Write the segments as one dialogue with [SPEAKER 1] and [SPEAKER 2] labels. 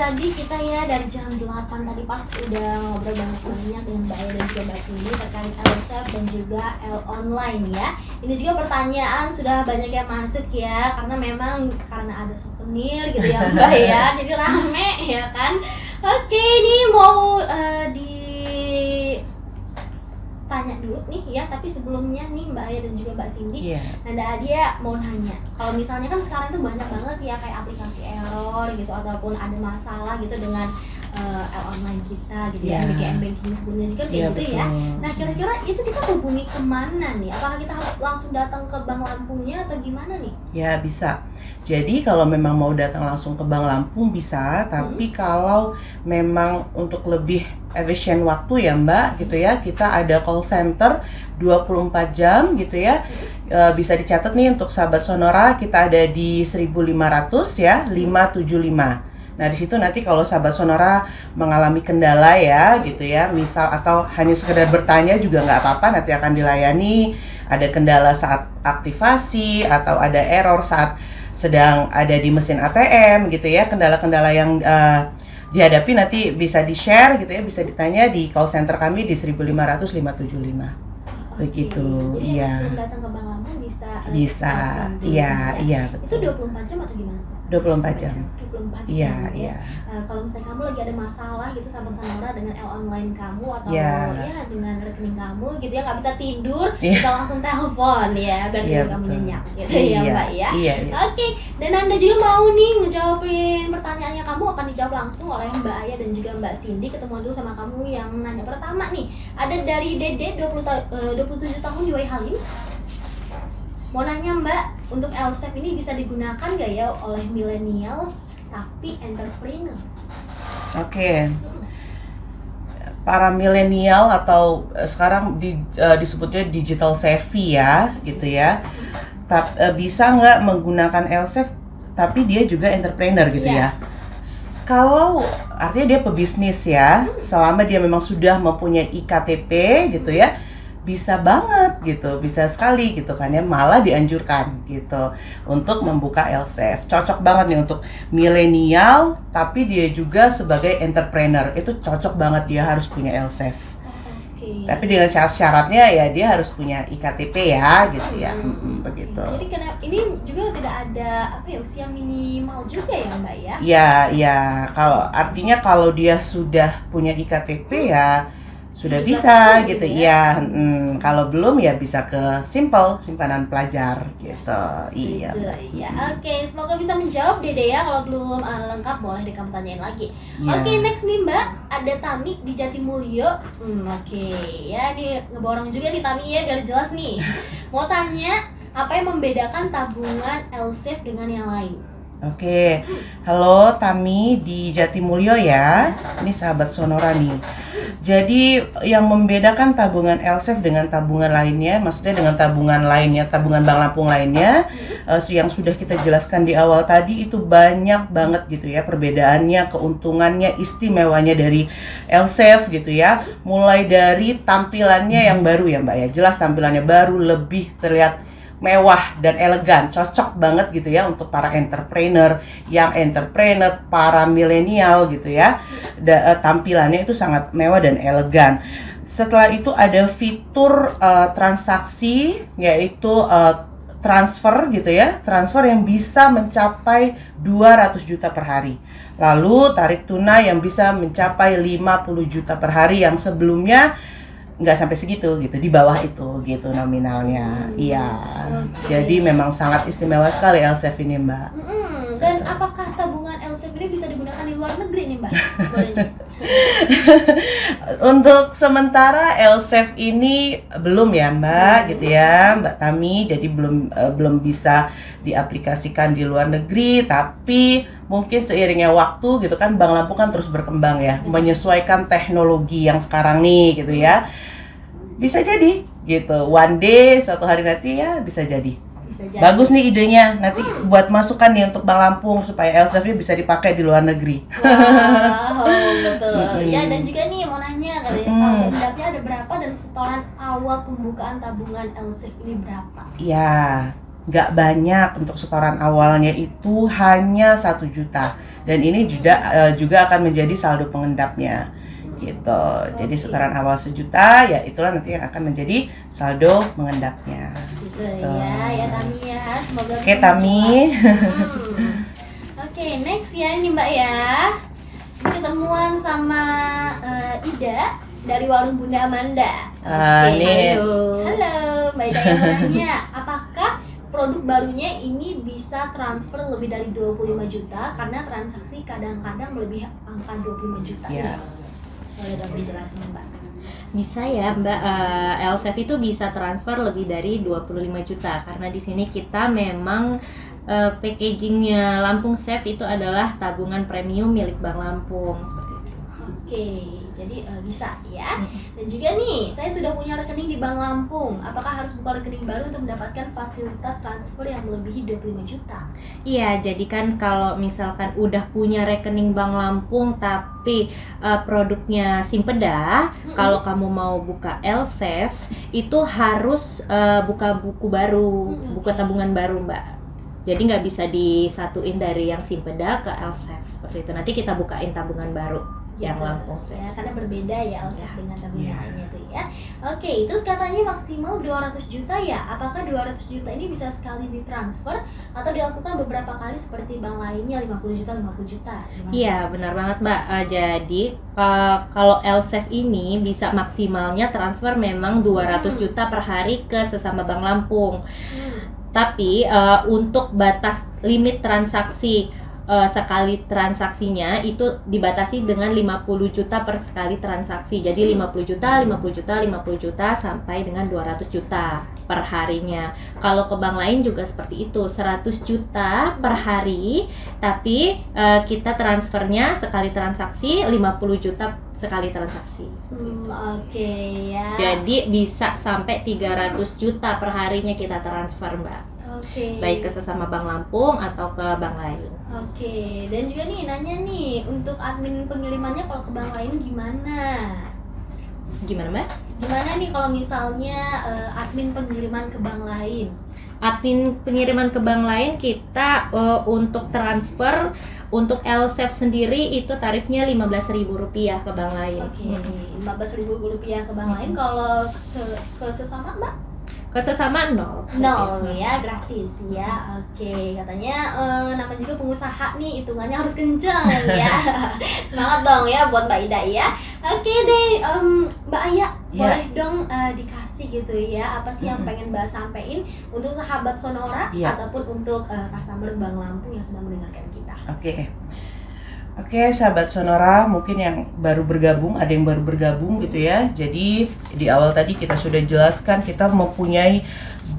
[SPEAKER 1] lagi kita ya dari jam 8 tadi pas udah ngobrol banyak dengan Mbak Aya dan juga Mbak Cindy terkait LSF dan juga L online ya. Ini juga pertanyaan sudah banyak yang masuk ya, karena memang karena ada souvenir gitu ya Mbak ya, jadi rame ya kan. Oke, ini mau tanya dulu nih ya, tapi sebelumnya nih Mbak Aya dan juga Mbak Cindy, Nanda Adia mau nanya, kalau misalnya kan sekarang itu banyak banget ya kayak aplikasi error gitu ataupun ada masalah gitu dengan online kita gitu ya, banking sebelumnya juga kayak gitu ya. Nah kira-kira itu kita hubungi kemana nih? Apakah kita harus langsung datang ke Bank Lampungnya atau gimana nih?
[SPEAKER 2] Ya bisa. Jadi kalau memang mau datang langsung ke Bank Lampung bisa, tapi kalau memang untuk lebih efisien waktu ya Mbak gitu ya, kita ada call center 24 jam gitu ya. Bisa dicatat nih untuk sahabat Sonora, kita ada di 1500 ya, 575. Nah di situ nanti kalau sahabat Sonora mengalami kendala ya gitu ya, misal atau hanya sekedar bertanya juga nggak apa-apa, nanti akan dilayani. Ada kendala saat aktivasi atau ada error saat sedang ada di mesin ATM gitu ya, kendala-kendala yang dihadapi nanti bisa di-share gitu ya, bisa ditanya di call center kami di 1500 575. Begitu.
[SPEAKER 1] Jadi
[SPEAKER 2] iya.
[SPEAKER 1] sebelum datang ke Bank Lampung bisa
[SPEAKER 2] Iya, betul.
[SPEAKER 1] Itu 24 jam atau gimana?
[SPEAKER 2] 24 jam.
[SPEAKER 1] 24 jam
[SPEAKER 2] Iya,
[SPEAKER 1] ya.
[SPEAKER 2] iya.
[SPEAKER 1] Kalau misalnya kamu lagi ada masalah gitu sahabat Sonora dengan online kamu atau
[SPEAKER 2] Iya.
[SPEAKER 1] ya dengan rekening kamu gitu ya, nggak bisa tidur,
[SPEAKER 2] Iya.
[SPEAKER 1] bisa langsung telepon ya biar
[SPEAKER 2] Iya,
[SPEAKER 1] kamu
[SPEAKER 2] betul.
[SPEAKER 1] nyenyak gitu ya Mbak ya.
[SPEAKER 2] Iya.
[SPEAKER 1] Oke, dan Anda juga mau nih ngejawabin pertanyaannya, kamu akan dijawab langsung oleh Mbak Aya dan juga Mbak Cindy. Ketemu dulu sama kamu yang nanya pertama nih. Ada dari Dede 27 tahun di Waihalim. Mau nanya Mbak, untuk LSEF ini bisa digunakan gak ya oleh millennials tapi entrepreneur?
[SPEAKER 2] Oke. Para milenial atau sekarang disebutnya digital savvy ya gitu ya. Bisa nggak menggunakan LSEF tapi dia juga entrepreneur gitu ya. Kalau artinya dia pebisnis ya, selama dia memang sudah mempunyai IKTP gitu ya, bisa banget gitu, bisa sekali gitu kan ya, malah dianjurkan gitu untuk membuka LSEF. Cocok banget nih untuk milenial tapi dia juga sebagai entrepreneur, itu cocok banget, dia harus punya LSEF. Tapi dengan syarat-syaratnya ya dia harus punya IKTP ya gitu ya. Begitu.
[SPEAKER 1] Jadi ini juga tidak ada usia minimal juga ya Mbak ya?
[SPEAKER 2] Iya, artinya kalau dia sudah punya IKTP ya sudah bisa gitu ya. Kalau belum ya bisa ke simple, simpanan pelajar gitu. Iya.
[SPEAKER 1] Oke, semoga bisa menjawab Dede ya. Kalau belum lengkap boleh kamu tanyain lagi.
[SPEAKER 2] Yeah.
[SPEAKER 1] Oke, next nih Mbak, ada Tami di Jatimulyo. Oke, ya ini ngeborong juga nih Tami ya biar jelas nih. Mau tanya, apa yang membedakan tabungan LSEF dengan yang lain?
[SPEAKER 2] Oke, halo Tami di Jatimulyo ya. Ini sahabat Sonora nih. Jadi yang membedakan tabungan LSEF dengan tabungan lainnya, maksudnya dengan tabungan lainnya, tabungan Bank Lampung lainnya, yang sudah kita jelaskan di awal tadi itu banyak banget gitu ya perbedaannya, keuntungannya, istimewanya dari LSEF gitu ya. Mulai dari tampilannya yang baru ya Mbak ya, jelas tampilannya baru, lebih terlihat mewah dan elegan, cocok banget gitu ya untuk para entrepreneur, para milenial gitu ya. Tampilannya itu sangat mewah dan elegan. Setelah itu ada fitur transaksi, yaitu transfer gitu ya, transfer yang bisa mencapai 200 juta per hari. Lalu tarik tunai yang bisa mencapai 50 juta per hari, yang sebelumnya nggak sampai segitu gitu, di bawah itu gitu nominalnya. Jadi memang sangat istimewa sekali LSEF ini Mbak.
[SPEAKER 1] Dan apakah tabungan LSEF ini bisa digunakan di luar negeri nih Mbak?
[SPEAKER 2] Untuk sementara LSEF ini belum ya Mbak gitu ya Mbak Tami, jadi belum bisa diaplikasikan di luar negeri, tapi mungkin seiringnya waktu gitu kan, Bank Lampung kan terus berkembang ya, menyesuaikan teknologi yang sekarang nih gitu ya. Bisa jadi gitu, one day suatu hari nanti ya bisa jadi. Bagus nih idenya, nanti buat masukan nih untuk Bank Lampung supaya LSEF-nya bisa dipakai di luar negeri.
[SPEAKER 1] Wow, betul. Ya, dan juga nih mau nanya katanya saldo endapnya ada berapa dan setoran awal pembukaan tabungan LSEF ini berapa?
[SPEAKER 2] Ya, nggak banyak, untuk setoran awalnya itu hanya 1 juta, dan ini juga akan menjadi saldo pengendapnya gitu. Jadi setoran awal 1 juta, ya itulah nanti yang akan menjadi saldo mengendapnya.
[SPEAKER 1] Gitu ya Tami ya. Semoga
[SPEAKER 2] Oke Tami.
[SPEAKER 1] Oke, next ya ini Mbak ya. Ini ketemuan sama Ida dari warung Bunda Amanda. Halo Mbak Ida, yang mau nanya, apakah produk barunya ini bisa transfer lebih dari 25 juta karena transaksi kadang-kadang melebihi angka 25 juta?
[SPEAKER 2] Ya.
[SPEAKER 1] Boleh dong dijelasin Mbak?
[SPEAKER 3] Bisa ya Mbak, LSF itu bisa transfer lebih dari 25 juta karena di sini kita memang packagingnya Lampung Safe itu adalah tabungan premium milik Bank Lampung seperti itu.
[SPEAKER 1] Oke, jadi bisa ya. Dan juga nih, saya sudah punya rekening di Bank Lampung. Apakah harus buka rekening baru untuk mendapatkan fasilitas transfer yang melebihi 25 juta?
[SPEAKER 3] Iya, jadi kan kalau misalkan udah punya rekening Bank Lampung tapi produknya Simpeda, kalau kamu mau buka LSAF itu harus buka buku baru, buka tabungan baru Mbak. Jadi nggak bisa disatuin dari yang Simpeda ke LSAF seperti itu. Nanti kita bukain tabungan baru yang Lampung Safe.
[SPEAKER 1] Ya, karena berbeda ya LSAF dengan tabungan lainnya tuh ya. Oke, terus katanya maksimal 200 juta ya. Apakah 200 juta ini bisa sekali ditransfer atau dilakukan beberapa kali seperti bank lainnya 50 juta 50 juta?
[SPEAKER 3] Iya, benar banget Mbak. Jadi kalau LSAF ini bisa maksimalnya transfer memang 200 juta per hari ke sesama Bank Lampung. Tapi untuk batas limit transaksi sekali transaksinya itu dibatasi dengan 50 juta per sekali transaksi. Jadi 50 juta, 50 juta, 50 juta sampai dengan 200 juta per harinya. Kalau ke bank lain juga seperti itu, 100 juta per hari, tapi kita transfernya sekali transaksi 50 juta sekali transaksi.
[SPEAKER 1] Oke ya.
[SPEAKER 3] Jadi bisa sampai 300 juta per harinya kita transfer Mbak. Baik ke sesama Bank Lampung atau ke bank lain.
[SPEAKER 1] Oke, dan juga nih nanya nih, untuk admin pengirimannya kalau ke bank lain gimana?
[SPEAKER 3] Gimana Mbak?
[SPEAKER 1] Gimana nih kalau misalnya admin pengiriman ke bank lain?
[SPEAKER 3] Admin pengiriman ke bank lain kita untuk transfer untuk LSAF sendiri itu tarifnya Rp15.000 ke bank lain.
[SPEAKER 1] Oke, Rp15.000 ke bank lain. Kalau ke sesama Mbak?
[SPEAKER 3] Ke sesama nol
[SPEAKER 1] ya, gratis ya. Oke, katanya nama juga pengusaha nih, hitungannya harus kenceng ya. Semangat dong ya buat Mbak Ida ya. Oke deh, Mbak Aya, boleh dong dikasih gitu ya, apa sih yang pengen Mbak sampein untuk sahabat Sonora ataupun untuk customer Bank Lampung yang sedang mendengarkan kita.
[SPEAKER 2] Oke, sahabat Sonora, mungkin yang baru bergabung, ada yang baru bergabung gitu ya. Jadi di awal tadi kita sudah jelaskan kita mempunyai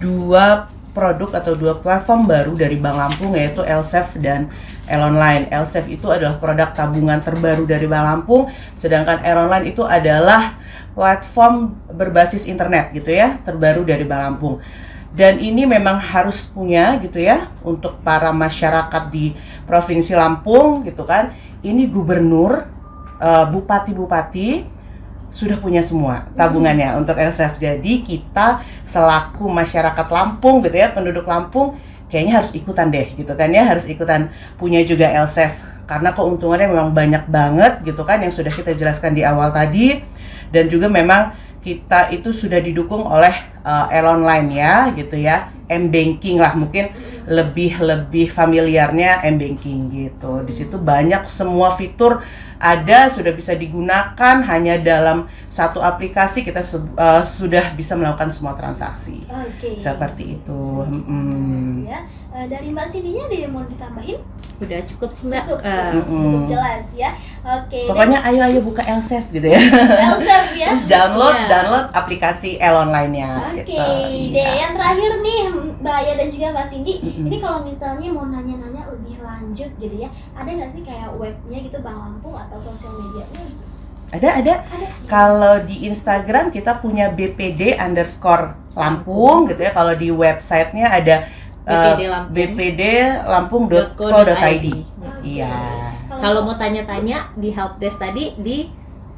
[SPEAKER 2] 2 produk atau 2 platform baru dari Bank Lampung, yaitu LSAF dan Elonline. LSAF itu adalah produk tabungan terbaru dari Bank Lampung, sedangkan Elonline itu adalah platform berbasis internet gitu ya, terbaru dari Bank Lampung. Dan ini memang harus punya gitu ya untuk para masyarakat di Provinsi Lampung gitu kan. Ini gubernur, bupati-bupati sudah punya semua tabungannya untuk LSAF. Jadi kita selaku masyarakat Lampung gitu ya, penduduk Lampung kayaknya harus ikutan deh gitu kan ya, harus ikutan punya juga LSAF karena keuntungannya memang banyak banget gitu kan yang sudah kita jelaskan di awal tadi. Dan juga memang kita itu sudah didukung oleh Elonline ya gitu ya, M-Banking lah, mungkin lebih familiarnya M-Banking gitu. Di situ banyak semua fitur ada, sudah bisa digunakan hanya dalam satu aplikasi, kita sudah bisa melakukan semua transaksi. Seperti itu.
[SPEAKER 1] Ya. Dari Mbak Cindy-nya ada yang mau ditambahin?
[SPEAKER 3] Udah cukup sih Mbak.
[SPEAKER 1] Cukup jelas ya.
[SPEAKER 2] Pokoknya ayo buka LSAF gitu ya.
[SPEAKER 1] LSAF ya.
[SPEAKER 2] Terus download aplikasi Elonline-nya.
[SPEAKER 1] Yang terakhir nih Mbak Aya dan juga Mbak Cindy, ini kalau misalnya mau nanya-nanya lebih lanjut gitu ya, ada nggak sih kayak webnya gitu Bank Lampung atau sosial medianya?
[SPEAKER 2] Ada. Kalau di Instagram kita punya bpd_lampung gitu ya. Kalau di websitenya ada bpdlampung.co.id. Iya.
[SPEAKER 3] Kalau mau tanya-tanya di helpdesk tadi di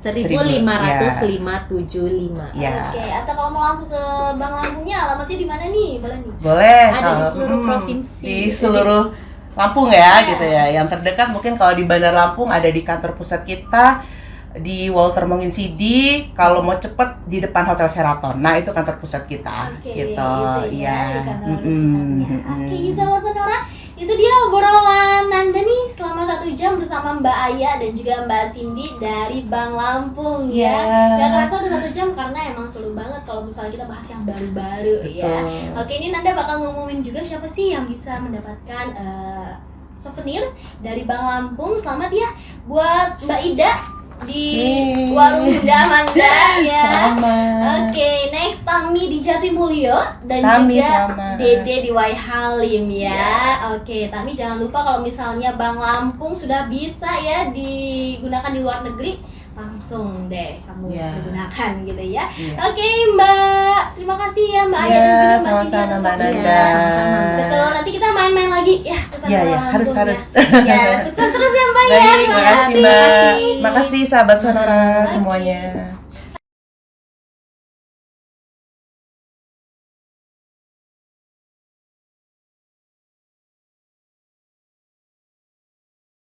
[SPEAKER 3] 1.575.
[SPEAKER 2] Ya.
[SPEAKER 1] Oke, atau kalau mau langsung ke Bank Lampungnya, alamatnya di mana nih? Boleh nih?
[SPEAKER 2] Boleh.
[SPEAKER 3] Ada di
[SPEAKER 2] kalau-
[SPEAKER 3] seluruh provinsi.
[SPEAKER 2] Di seluruh Lampung ya,
[SPEAKER 1] Iya.
[SPEAKER 2] gitu ya. Yang terdekat mungkin kalau di Bandar Lampung ada di kantor pusat kita di Walter Mongin Sidi. Kalau mau cepet di depan Hotel Sheraton. Nah, itu kantor pusat kita.
[SPEAKER 1] Oke,
[SPEAKER 2] Gitu.
[SPEAKER 1] itu ya, di
[SPEAKER 2] Iya.
[SPEAKER 1] kantor
[SPEAKER 2] Mm-mm,
[SPEAKER 1] pusatnya.
[SPEAKER 2] mm-mm.
[SPEAKER 1] Oke, sahabat Sonora, itu dia obrolan Nanda nih selama 1 jam bersama Mbak Aya dan juga Mbak Cindy dari Bank Lampung ya.
[SPEAKER 2] Iya.
[SPEAKER 1] Gak kerasa udah 1 jam karena emang seru banget kalau misalnya kita bahas yang baru-baru ya.
[SPEAKER 2] Betul.
[SPEAKER 1] Oke, ini Nanda bakal ngumumin juga siapa sih yang bisa mendapatkan souvenir dari Bank Lampung. Selamat ya buat Mbak Ida di
[SPEAKER 2] Yeay.
[SPEAKER 1] Warung Bunda Manda ya.
[SPEAKER 2] Sama.
[SPEAKER 1] Oke, next Tami di Jatimulyo dan
[SPEAKER 2] Tami
[SPEAKER 1] juga
[SPEAKER 2] sama.
[SPEAKER 1] Dede di Wai Halim ya. Oke, Tami jangan lupa kalau misalnya Bank Lampung sudah bisa ya digunakan di luar negeri, langsung deh kamu
[SPEAKER 2] Ya.
[SPEAKER 1] gunakan gitu ya.
[SPEAKER 2] Iya.
[SPEAKER 1] Oke, Mbak. Terima kasih ya Mbak Aya dan juga Mbak Cindy
[SPEAKER 2] sama-sama
[SPEAKER 1] atas
[SPEAKER 2] Mbak
[SPEAKER 1] waktunya.
[SPEAKER 2] Nanda.
[SPEAKER 3] sama-sama.
[SPEAKER 1] Betul, nanti kita main-main lagi ya ke sana
[SPEAKER 2] Iya, iya,
[SPEAKER 1] Lampungnya.
[SPEAKER 2] harus.
[SPEAKER 1] Ya, sukses terus ya Mbak ya.
[SPEAKER 2] Baik,
[SPEAKER 1] Terima
[SPEAKER 2] makasih
[SPEAKER 1] kasih.
[SPEAKER 2] Mbak. Makasih sahabat Sonora semuanya.